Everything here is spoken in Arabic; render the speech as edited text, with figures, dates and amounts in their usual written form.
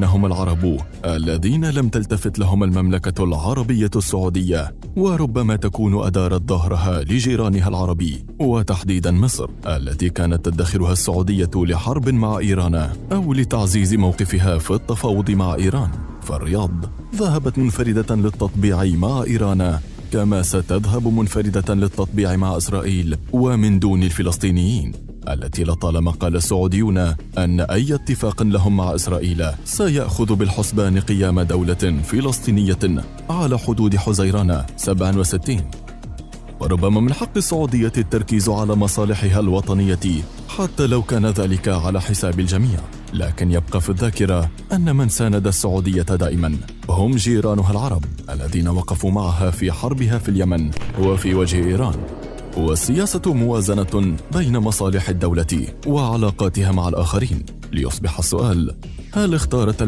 هم العرب الذين لم تلتفت لهم المملكة العربية السعودية، وربما تكون أدارت ظهرها لجيرانها العربي، وتحديدا مصر التي كانت تدخرها السعودية لحرب مع إيران أو لتعزيز موقفها في التفاوض مع إيران. فالرياض ذهبت منفردة للتطبيع مع إيران، كما ستذهب منفردة للتطبيع مع إسرائيل ومن دون الفلسطينيين، التي لطالما قال السعوديون أن أي اتفاق لهم مع إسرائيل سيأخذ بالحسبان قيام دولة فلسطينية على حدود حزيران 67. وربما من حق السعودية التركيز على مصالحها الوطنية حتى لو كان ذلك على حساب الجميع، لكن يبقى في الذاكرة أن من ساند السعودية دائما هم جيرانها العرب الذين وقفوا معها في حربها في اليمن وفي وجه إيران. والسياسة موازنة بين مصالح الدولة وعلاقاتها مع الآخرين، ليصبح السؤال: هل اختارت